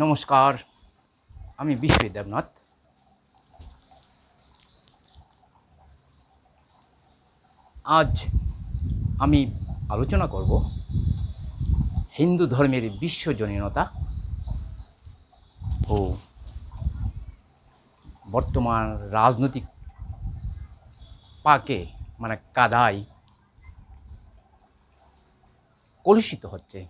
নমস্কার, আমি বিশ্বজিৎ দেবনাথ। আজ আমি আলোচনা করব হিন্দু ধর্মের বিশ্বজনীনতা ও বর্তমান রাজনৈতিক পাকে কাদায় কলুষিত হচ্ছে।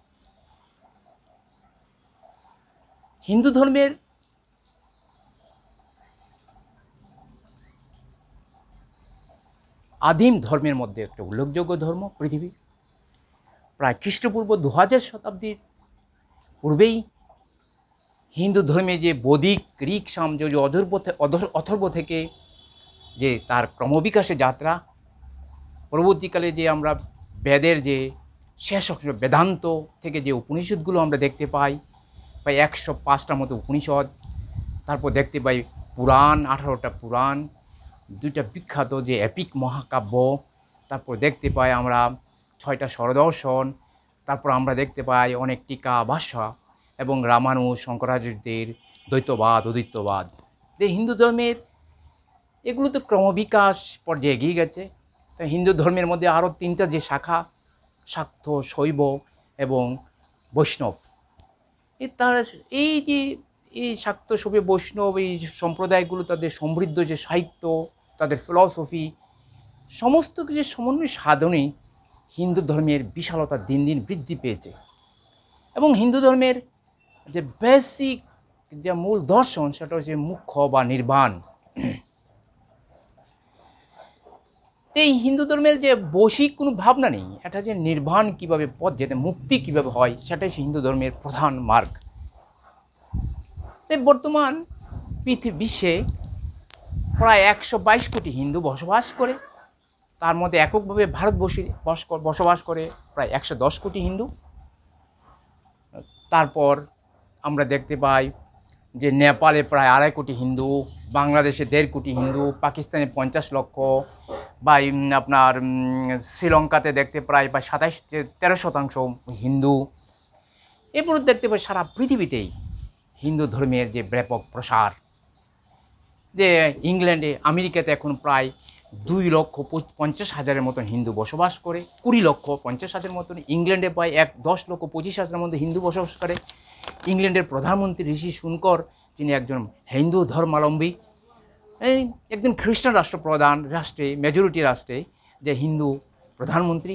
হিন্দু ধর্মের আদিম ধর্মের মধ্যে একটা উল্লেখযোগ্য ধর্ম পৃথিবী। প্রায় খ্রিস্টপূর্ব 2000 শতাব্দীর পূর্বেই হিন্দু ধর্মে যে বৈদিক গ্রিক সাম্রাজ্য অথর্ব থেকে যে তার ক্রমবিকাশের যাত্রা, পরবর্তীকালে যে আমরা বেদের যে শেষ অংশ বেদান্ত থেকে যে উপনিষদগুলো আমরা দেখতে পাই, প্রায় 105টার মতো উপনিষদ, তারপর দেখতে পাই পুরাণ, 18টা পুরাণ, 2টা বিখ্যাত যে এপিক মহাকাব্য, তারপর দেখতে পাই আমরা 6টা স্বরদর্শন, তারপর আমরা দেখতে পাই অনেক টিকা ভাষ্য এবং রামানুজ শঙ্করাচার্যদের দ্বৈতবাদ অদ্বৈতবাদ। যে হিন্দু ধর্মের এগুলো তো ক্রমবিকাশ পর্যায়ে এগিয়ে গেছে। তাই হিন্দু ধর্মের মধ্যে আরও 3টা যে শাখা, শাক্ত, শৈব এবং বৈষ্ণব, এই শাক্ত, শৈব, বৈষ্ণব এই সম্প্রদায়গুলো তাদের সমৃদ্ধ যে সাহিত্য, তাদের ফিলসফি, সমস্ত কিছু সমন্বয় সাধনেই হিন্দু ধর্মের বিশালতা দিন দিন বৃদ্ধি পেয়েছে। এবং হিন্দু ধর্মের যে বেসিক যে মূল দর্শন, সেটা হচ্ছে মুখ্য বা নির্বাণ। এই হিন্দু ধর্মের যে বৈশ্বিক কোনো ভাবনা নেই, এটা যে নির্বাণ কীভাবে পথ যেতে, মুক্তি কীভাবে হয়, সেটাই হিন্দু ধর্মের প্রধান মার্গ। তাই বর্তমান বিশ্বে প্রায় 122 কোটি হিন্দু বসবাস করে। তার মধ্যে এককভাবে ভারতবর্ষে বসবাস করে প্রায় 110 কোটি হিন্দু। তারপর আমরা দেখতে পাই যে নেপালে প্রায় 2.5 কোটি হিন্দু, বাংলাদেশে 1.5 কোটি হিন্দু, পাকিস্তানে 50 লক্ষ, বা আপনার শ্রীলঙ্কাতে দেখতে প্রায় 13% হিন্দু। এরপর দেখতে পাই সারা পৃথিবীতেই হিন্দু ধর্মের যে ব্যাপক প্রসার। যে ইংল্যান্ডে, আমেরিকাতে এখন প্রায় 2,50,000 মতন হিন্দু বসবাস করে, 20,50,000 মতন। ইংল্যান্ডে প্রায় 10,25,000 মতো হিন্দু বসবাস করে। ইংল্যান্ডের প্রধানমন্ত্রী ঋষি সুনকর, যিনি একজন হিন্দু ধর্মাবলম্বী, একজন খ্রিস্টান রাষ্ট্রে মেজরিটি রাষ্ট্রে যে হিন্দু প্রধানমন্ত্রী।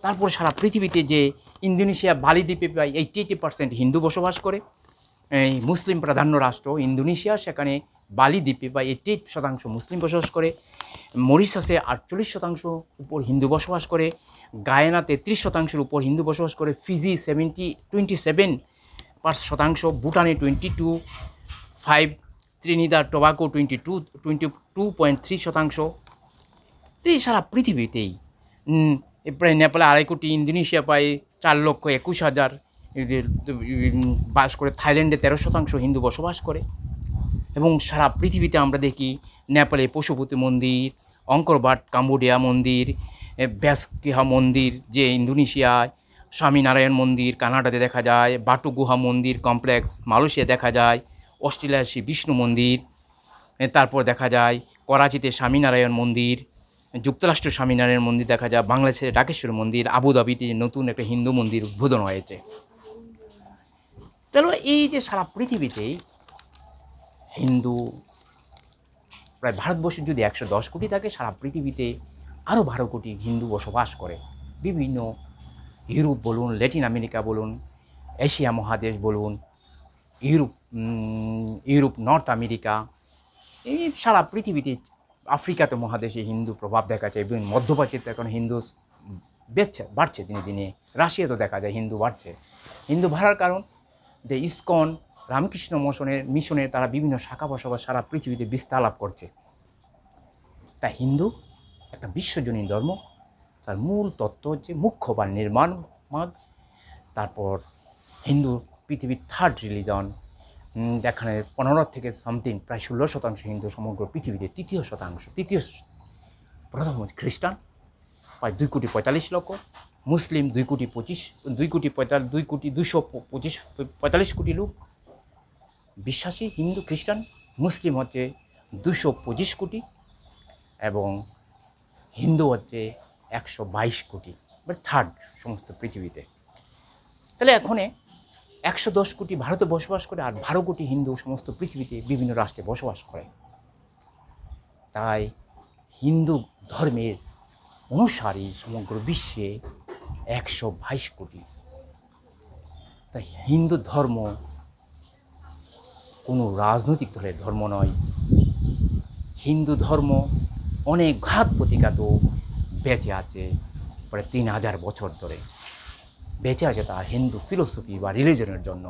তারপর সারা পৃথিবীতে যে ইন্দোনেশিয়া, বালি দ্বীপে প্রায় 80% হিন্দু বসবাস করে। এই মুসলিম প্রাধান্য রাষ্ট্র ইন্দোনেশিয়া, সেখানে বালি দ্বীপে প্রায় 88% মুসলিম বসবাস করে। মরিশাসে 48% উপর হিন্দু বসবাস করে। গায়ানা 33% উপর হিন্দু বসবাস করে। Fiji 27%, ভুটানে 22.5%, Trinidad Tobago 22.3%। এই সারা পৃথিবীতেই প্রায় নেপালে 2.5 কোটি, ইন্দোনেশিয়া প্রায় 4,21,000 বাস করে। থাইল্যান্ডে 13% হিন্দু বসবাস করে। এবং সারা পৃথিবীতে আমরা দেখি নেপালে পশুপতি মন্দির, অঙ্করবাট কাম্বোডিয়া মন্দির, ব্যাসকিহা মন্দির যে ইন্দোনেশিয়ায়, স্বামীনারায়ণ মন্দির কানাডাতে দেখা যায়, বাটু গুহা মন্দির কমপ্লেক্স মালয়েশিয়া দেখা যায়, অস্ট্রেলিয়ার শ্রী বিষ্ণু মন্দির, তারপর দেখা যায় করাচিতে স্বামীনারায়ণ মন্দির, যুক্তরাষ্ট্র স্বামীনারায়ণ মন্দির দেখা যায়, বাংলাদেশের ডাকেশ্বর মন্দির, আবুধাবিতে নতুন একটা হিন্দু মন্দির উদ্বোধন হয়েছে। তাহলে এই যে সারা পৃথিবীতেই হিন্দু, প্রায় ভারতবর্ষে যদি 110 কোটি থাকে, সারা পৃথিবীতে আরও 12 কোটি হিন্দু বসবাস করে। বিভিন্ন ইউরোপ বলুন, ল্যাটিন আমেরিকা বলুন, এশিয়া মহাদেশ বলুন, ইউরোপ নর্থ আমেরিকা, এই সারা পৃথিবীতে, আফ্রিকাতে মহাদেশে হিন্দু প্রভাব দেখা যায়। এবং মধ্যপ্রাচ্যে এখন হিন্দু বাড়ছে দিনে দিনে। রাশিয়াতেও দেখা যায় হিন্দু বাড়ছে। হিন্দু বাড়ার কারণ যে ইসকন, রামকৃষ্ণ মিশনের তারা বিভিন্ন শাখা বসবাস সারা পৃথিবীতে বিস্তার লাভ করছে। তাই হিন্দু একটা বিশ্বজনীন ধর্ম। তার মূল তত্ত্ব হচ্ছে মুখ্য বা নির্মাণ মার্গ। তারপর হিন্দু পৃথিবীর 3rd রিলিজন, যেখানে 15 থেকে সামথিং প্রায় 16% হিন্দু সমগ্র পৃথিবীতে। প্রথম হচ্ছে খ্রিস্টান, প্রায় 2,45 লক্ষ। মুসলিম 2,245 কোটি লোক। বিশ্বাসী হিন্দু খ্রিস্টান, মুসলিম হচ্ছে 225 কোটি এবং হিন্দু হচ্ছে 122 কোটি, বাট থার্ড সমস্ত পৃথিবীতে। তাহলে এখন 110 কোটি ভারতে বসবাস করে আর 12 কোটি হিন্দু সমস্ত পৃথিবীতে বিভিন্ন রাষ্ট্রে বসবাস করে। তাই হিন্দু ধর্মের অনুসারী সমগ্র বিশ্বে 122 কোটি। তাই হিন্দু ধর্ম কোনো রাজনৈতিক দলের ধর্ম নয়। হিন্দু ধর্ম অনেক ঘাত প্রতিঘাত বেঁচে আছে, প্রায় 3000 বছর ধরে বেঁচে আছে তা হিন্দু ফিলোসফি বা রিলিজনের জন্য।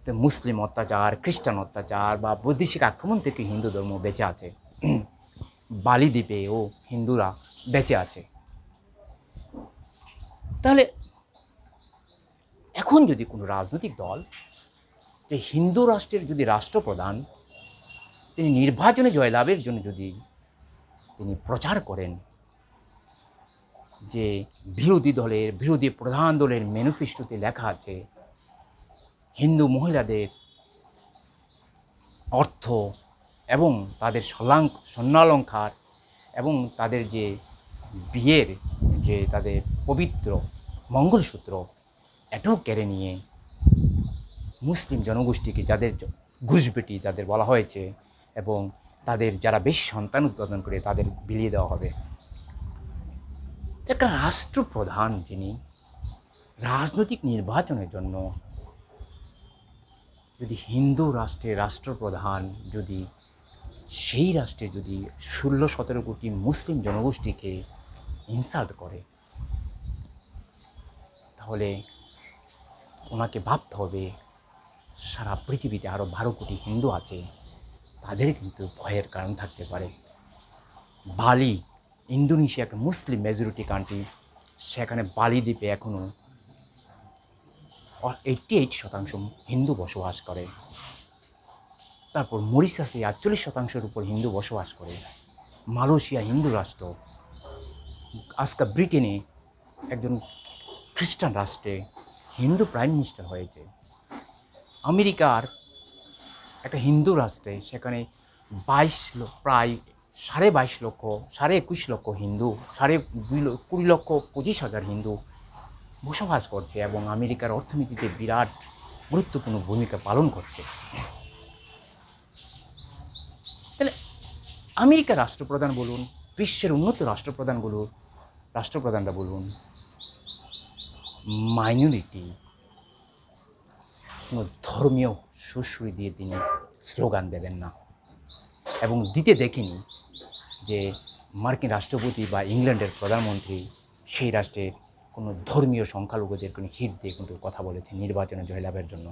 তো মুসলিম অত্যাচার, খ্রিস্টান অত্যাচার বা বৈদেশিক আক্রমণ থেকে হিন্দু ধর্ম বেঁচে আছে। বালি দ্বীপেও হিন্দুরা বেঁচে আছে। তাহলে এখন যদি কোনো রাজনৈতিক দল যে হিন্দু রাষ্ট্রের যদি রাষ্ট্রপ্রধান তিনি নির্বাচনে জয়লাভের জন্য যদি তিনি প্রচার করেন যে বিরোধী প্রধান দলের ম্যানিফেস্টোতে লেখা আছে হিন্দু মহিলাদের অর্থ এবং তাদের স্বর্ণালঙ্কার এবং তাদের যে বিয়ের যে তাদের পবিত্র মঙ্গলসূত্র এটাও কেড়ে নিয়ে মুসলিম জনগোষ্ঠীকে যাদের ঘুষবেটি তাদের বলা হয়েছে এবং তাদের যারা বেশি সন্তান উৎপাদন করে তাদের বিলিয়ে দেওয়া হবে। একটা রাষ্ট্রপ্রধান যিনি রাজনৈতিক নির্বাচনের জন্য যদি হিন্দু রাষ্ট্রের রাষ্ট্রপ্রধান যদি সেই রাষ্ট্রে যদি 16-17 কোটি মুসলিম জনগোষ্ঠীকে ইনসাল্ট করে তাহলে ওনাকে ভাবতে হবে সারা পৃথিবীতে আরও 12 কোটি হিন্দু আছে, তাদের কিন্তু ভয়ের কারণ থাকতে পারে। বালি, ইন্দোনেশিয়া একটা মুসলিম মেজরিটি কান্ট্রি, সেখানে বালি দ্বীপে এখনও 88% হিন্দু বসবাস করে। তারপর মরিশাসে 48% উপর হিন্দু বসবাস করে। মালয়েশিয়া হিন্দু রাষ্ট্র। আজকে ব্রিটেনে একজন খ্রিস্টান রাষ্ট্রে হিন্দু প্রাইম মিনিস্টার হয়েছে। আমেরিকার একটা হিন্দু রাষ্ট্রে সেখানে প্রায় 22.5 লক্ষ 21 লক্ষ হিন্দু 20 লক্ষ 25,000 হিন্দু বসবাস করছে এবং আমেরিকার অর্থনীতিতে বিরাট গুরুত্বপূর্ণ ভূমিকা পালন করছে। তাহলে আমেরিকার রাষ্ট্রপ্রধান বলুন, বিশ্বের উন্নত রাষ্ট্রপ্রধানরা বলুন, মাইনরিটি কোনো ধর্মীয় সুশ্রী দিয়ে তিনি স্লোগান দেবেন না এবং দিতে দেখিনি যে মার্কিন রাষ্ট্রপতি বা ইংল্যান্ডের প্রধানমন্ত্রী সেই রাষ্ট্রের কোনো ধর্মীয় সংখ্যালঘুদের কোনো হিত দিয়ে কিন্তু কথা বলেছে নির্বাচনে জয়লাভের জন্য।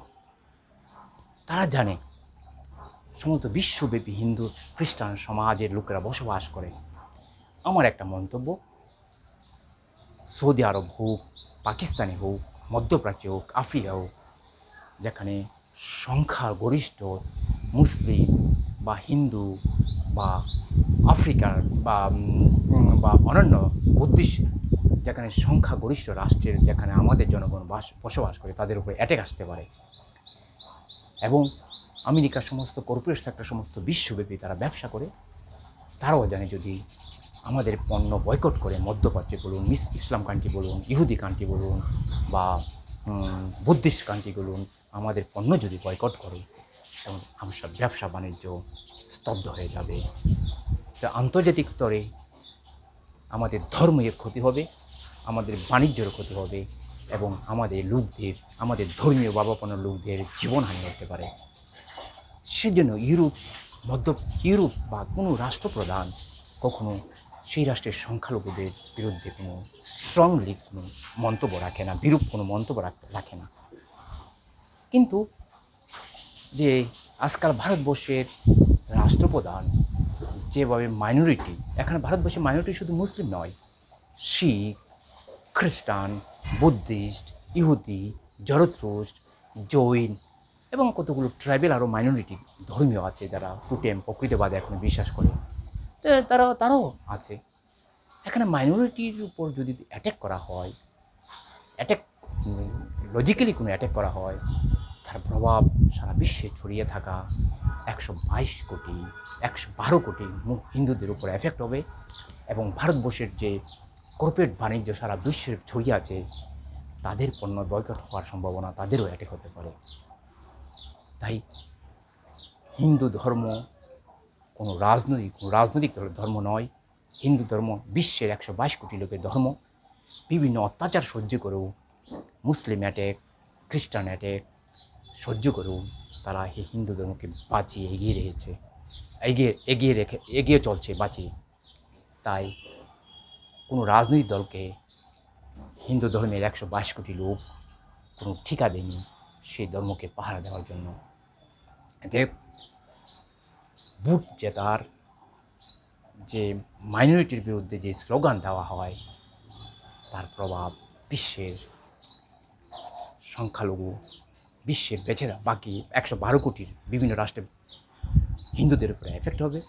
তারা জানে সমস্ত বিশ্বব্যাপী হিন্দু খ্রিস্টান সমাজের লোকেরা বসবাস করে। আমার একটা মন্তব্য, সৌদি আরব হোক, পাকিস্তানে হোক, মধ্যপ্রাচ্য হোক, আফ্রিকা হোক, যেখানে সংখ্যাগরিষ্ঠ মুসলিম বা হিন্দু বা আফ্রিকার বা অন্যান্য বুদ্ধিস্ট যেখানে সংখ্যাগরিষ্ঠ রাষ্ট্রের যেখানে আমাদের জনগণ বসবাস করে তাদের উপরে অ্যাটাক আসতে পারে এবং আমেরিকার সমস্ত কর্পোরেট সেক্টর সমস্ত বিশ্বব্যাপী তারা ব্যবসা করে। তারাও জানে যদি আমাদের পণ্য বয়কট করে মধ্যপ্রাচ্যে বলুন, ইসলাম কান্ট্রি বলুন, ইহুদি কান্ট্রি বলুন বা বুদ্ধিস্ট কান্ট্রি বলুন, আমাদের পণ্য যদি বয়কট করে তখন আমার ব্যবসা বাণিজ্য স্তব্ধ হয়ে যাবে। তা আন্তর্জাতিক স্তরে আমাদের ধর্মের ক্ষতি হবে, আমাদের বাণিজ্যের ক্ষতি হবে এবং আমাদের লোকদের, আমাদের ধর্মীয় ভাবাপন্ন লোকদের জীবনহানি হতে পারে। সেজন্য ইউরোপ বা কোনো রাষ্ট্রপ্রধান কখনো সেই রাষ্ট্রের সংখ্যালঘুদের বিরুদ্ধে কোনো স্ট্রংলি কোনো মন্তব্য রাখে না, বিরূপ কোনো মন্তব্য রাখে না। কিন্তু যে আজকাল ভারতবর্ষের রাষ্ট্রপ্রধান যেভাবে মাইনরিটি, এখানে ভারতবর্ষের মাইনরিটি শুধু মুসলিম নয়, শিখ, খ্রিস্টান, বুদ্ধিস্ট, ইহুদি, জরথ্রুস্ট, জৈন এবং কতগুলো ট্রাইবেল আরও মাইনরিটি ধর্মীয় আছে যারা টুটেম প্রকৃতিবাদে এখন বিশ্বাস করে, তারাও আছে। এখানে মাইনরিটির উপর যদি অ্যাটাক করা হয়, লজিক্যালি কোনো অ্যাটাক করা হয়, তার প্রভাব সারা বিশ্বে ছড়িয়ে থাকা 122 কোটি 112 কোটি হিন্দুদের উপর এফেক্ট হবে এবং ভারতবর্ষের যে কর্পোরেট বাণিজ্য সারা বিশ্বে ছড়িয়ে আছে তাদের পণ্য বয়কট হওয়ার সম্ভাবনা তাদেরও অ্যাটেক হতে পারে। তাই হিন্দু ধর্ম কোনো রাজনৈতিক ধর্ম নয়। হিন্দু ধর্ম বিশ্বের 122 কোটি লোকের ধর্ম। বিভিন্ন অত্যাচার সহ্য করেও মুসলিম অ্যাটেক, খ্রিস্টান অ্যাটেক সহ্য করেও তারা এই হিন্দু ধর্মকে বাঁচিয়ে এগিয়ে চলছে বাঁচিয়ে। তাই কোনো রাজনৈতিক দলকে হিন্দু ধর্মের 122 কোটি লোক কোনো ঠিকা দেয়নি সেই ধর্মকে পাহারা দেওয়ার জন্য। এতে ভোট জেতার যে মাইনরিটির বিরুদ্ধে যে স্লোগান দেওয়া হয় তার প্রভাব বিশ্বের সংখ্যালঘু বিশ্বের বেঁচে বাকি 112 কোটির বিভিন্ন রাষ্ট্রে হিন্দুদের উপরে এফেক্ট হবে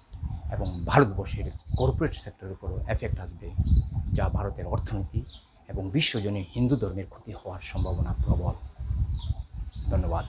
এবং ভারতবর্ষের কর্পোরেট সেক্টরের উপরও এফেক্ট আসবে, যা ভারতের অর্থনীতি এবং বিশ্বজনীন হিন্দু ধর্মের ক্ষতি হওয়ার সম্ভাবনা প্রবল। ধন্যবাদ।